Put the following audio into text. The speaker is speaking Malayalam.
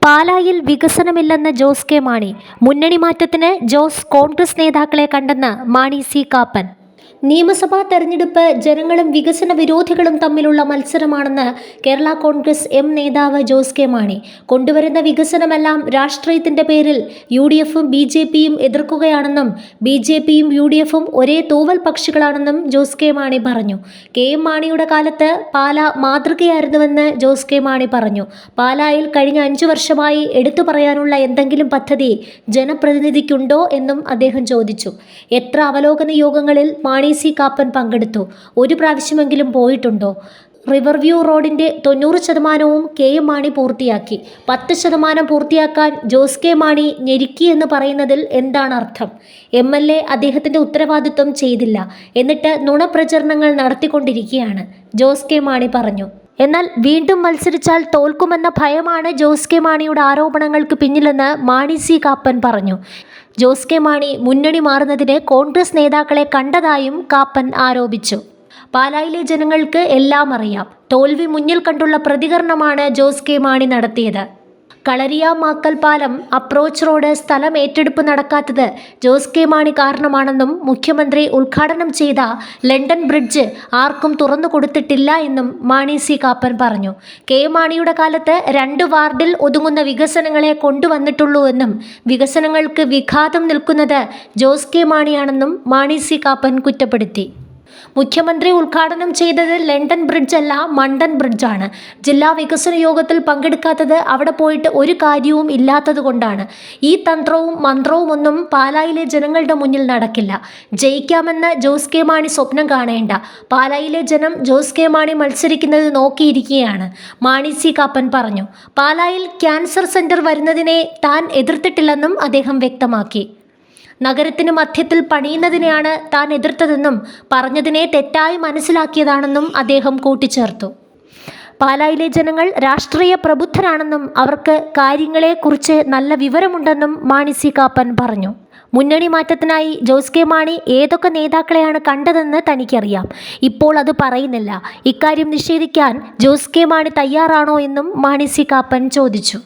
പാലായിൽ വികസനമില്ലെന്ന് ജോസ് കെ മാണി. മുന്നണി മാറ്റത്തിന് ജോസ് കോൺഗ്രസ് നേതാക്കളെ കണ്ടെന്ന് മാണി സി കാപ്പൻ. നിയമസഭാ തെരഞ്ഞെടുപ്പ് ജനങ്ങളും വികസന വിരോധികളും തമ്മിലുള്ള മത്സരമാണെന്ന് കേരള കോൺഗ്രസ് എം നേതാവ് ജോസ് കെ മാണി. കൊണ്ടുവരുന്ന വികസനമെല്ലാം രാഷ്ട്രീയത്തിന്റെ പേരിൽ UDFും BJPയും എതിർക്കുകയാണെന്നും BJPയും UDFും ഒരേ തൂവൽ പക്ഷികളാണെന്നും ജോസ് കെ മാണി പറഞ്ഞു. KM മാണിയുടെ കാലത്ത് പാല മാതൃകയായിരുന്നുവെന്ന് ജോസ് കെ മാണി പറഞ്ഞു. പാലായിൽ കഴിഞ്ഞ 5 വർഷമായി എടുത്തു പറയാനുള്ള എന്തെങ്കിലും പദ്ധതി ജനപ്രതിനിധിക്കുണ്ടോ എന്നും അദ്ദേഹം ചോദിച്ചു. എത്ര അവലോകന യോഗങ്ങളിൽ മാണി സി കാപ്പൻ പങ്കെടുത്തു? ഒരു പ്രാവശ്യമെങ്കിലും പോയിട്ടുണ്ടോ? റിവർവ്യൂ റോഡിന്റെ 90% KM മാണി പൂർത്തിയാക്കി. 10% പൂർത്തിയാക്കാൻ ജോസ് കെ മാണി ഞെരുക്കി എന്ന് പറയുന്നതിൽ എന്താണ് അർത്ഥം? MLA അദ്ദേഹത്തിന്റെ ഉത്തരവാദിത്വം ചെയ്തില്ല, എന്നിട്ട് നുണപ്രചരണങ്ങൾ നടത്തിക്കൊണ്ടിരിക്കുകയാണ്, ജോസ് കെ മാണി പറഞ്ഞു. എന്നാൽ വീണ്ടും മത്സരിച്ചാൽ തോൽക്കുമെന്ന ഭയമാണ് ജോസ് കെ മാണിയുടെ ആരോപണങ്ങൾക്ക് പിന്നിലെന്ന് മാണി സി കാപ്പൻ പറഞ്ഞു. ജോസ് കെ മാണി മുന്നണി മാറുന്നതിന് കോൺഗ്രസ് നേതാക്കളെ കണ്ടതായും കാപ്പൻ ആരോപിച്ചു. പാലായിലെ ജനങ്ങൾക്ക് എല്ലാം അറിയാം. തോൽവി മുന്നിൽ കണ്ടുള്ള പ്രതികരണമാണ് ജോസ് കെ മാണി നടത്തിയത്. കളരിയാമാക്കൽ പാലം അപ്രോച്ച് റോഡ് സ്ഥലം ഏറ്റെടുപ്പ് നടക്കാത്തത് ജോസ് കെ മാണി കാരണമാണെന്നും മുഖ്യമന്ത്രി ഉദ്ഘാടനം ചെയ്ത ലണ്ടൻ ബ്രിഡ്ജ് ആർക്കും തുറന്നു കൊടുത്തിട്ടില്ല എന്നും മാണി സി കാപ്പൻ പറഞ്ഞു. മാണിയുടെ കാലത്ത് 2 വാർഡിൽ ഒതുങ്ങുന്ന വികസനങ്ങളെ കൊണ്ടുവന്നിട്ടുള്ളൂവെന്നും വികസനങ്ങൾക്ക് വിഘാതം നിൽക്കുന്നത് ജോസ് കെ മാണിയാണെന്നും മാണി സി കാപ്പൻ കുറ്റപ്പെടുത്തി. മുഖ്യമന്ത്രി ഉദ്ഘാടനം ചെയ്തത് ലണ്ടൻ ബ്രിഡ്ജ് അല്ല, മണ്ടൻ ബ്രിഡ്ജാണ്. ജില്ലാ വികസന യോഗത്തിൽ പങ്കെടുക്കാത്തത് അവിടെ പോയിട്ട് ഒരു കാര്യവും ഇല്ലാത്തത് കൊണ്ടാണ്. ഈ തന്ത്രവും മന്ത്രവും ഒന്നും പാലായിലെ ജനങ്ങളുടെ മുന്നിൽ നടക്കില്ല. ജയിക്കാമെന്ന് ജോസ് കെ മാണി സ്വപ്നം കാണേണ്ട. പാലായിലെ ജനം ജോസ് കെ മാണി മത്സരിക്കുന്നത് നോക്കിയിരിക്കുകയാണ്, മാണി സി കാപ്പൻ പറഞ്ഞു. പാലായിൽ ക്യാൻസർ സെന്റർ വരുന്നതിനെ താൻ എതിർത്തിട്ടില്ലെന്നും അദ്ദേഹം വ്യക്തമാക്കി. നഗരത്തിന് മധ്യത്തിൽ പണിയുന്നതിനെയാണ് താൻ എതിർത്തതെന്നും പറഞ്ഞതിനെ തെറ്റായി മനസ്സിലാക്കിയതാണെന്നും അദ്ദേഹം കൂട്ടിച്ചേർത്തു. പാലായിലെ ജനങ്ങൾ രാഷ്ട്രീയ പ്രബുദ്ധരാണെന്നും അവർക്ക് കാര്യങ്ങളെക്കുറിച്ച് നല്ല വിവരമുണ്ടെന്നും മാണി സി കാപ്പൻ പറഞ്ഞു. മുന്നണി മാറ്റത്തിനായി ജോസ് കെ മാണി ഏതൊക്കെ നേതാക്കളെയാണ് കണ്ടതെന്ന് തനിക്കറിയാം. ഇപ്പോൾ അത് പറയുന്നില്ല. ഇക്കാര്യം നിഷേധിക്കാൻ ജോസ് കെ മാണി തയ്യാറാണോ എന്നും മാണി സി കാപ്പൻ ചോദിച്ചു.